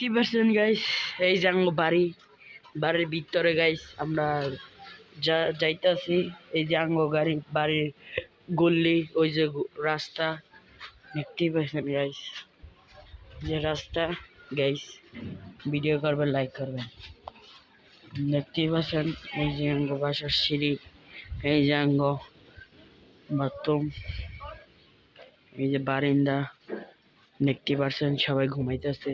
দেখতে পাচ্ছেন গাইস, এই যে আমার বাড়ির ভিতরে গাইস আমরা যাইতাছি। এই যে আঙ্গ বাড়ির গল্লি, ওই যে রাস্তা দেখতেই পাচ্ছেন গাইস, যে রাস্তা গাইস। ভিডিও করবেন, লাইক করবেন। দেখতেই পাচ্ছেন এই যে আঙ্গ বাসার সিঁড়ি, এই যে আঙ্গ বাথরুম, এই যে বারিন্দা দেখতে পাচ্ছেন, সবাই ঘুমাইতেছে।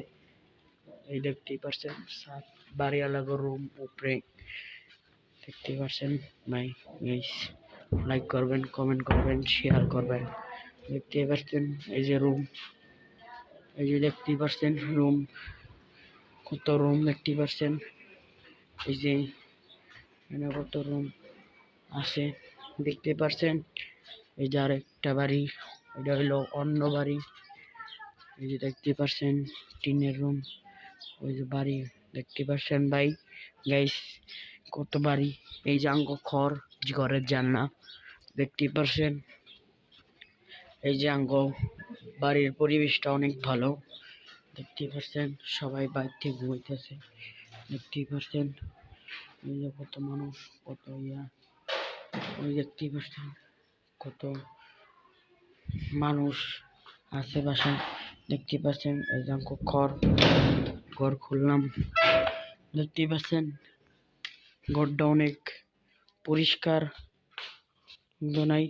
এই দেখতেই পাচ্ছেন বাড়িওয়ালা রুম উপরে দেখতে পাচ্ছেন ভাই। লাইক করবেন, কমেন্ট করবেন, শেয়ার করবেন। দেখতে পাচ্ছেন এই যে রুম, এই যে দেখতে পাচ্ছেন রুম, কত রুম দেখতে পাচ্ছেন। এই যে কত রুম আছে দেখতে পাচ্ছেন। এই যে আরেকটা বাড়ি, এটা হইলো অন্য বাড়ি। এই যে দেখতে পাচ্ছেন টিনের রুম, ওই যে বাড়ি দেখতে পাচ্ছেন ভাই গাইস, কত বাড়ি। এই যে আঙ্গ ঘরের জানলা দেখতে পাচ্ছেন। এই যে আঙ্গ বাড়ির পরিবেশটা অনেক ভালো দেখতে পাচ্ছেন, সবাই বাইরে থেকে ঘুমাইতেছে দেখতে পাচ্ছেন। এই যে কত মানুষ, কত ওই দেখতে পাচ্ছেন কত মানুষ আছে বাসায় দেখতে পাচ্ছেন। এই যে আঙ্গ ঘর খুললাম দেখতে পাচ্ছেন, ঘরটা অনেক পরিষ্কার নাই।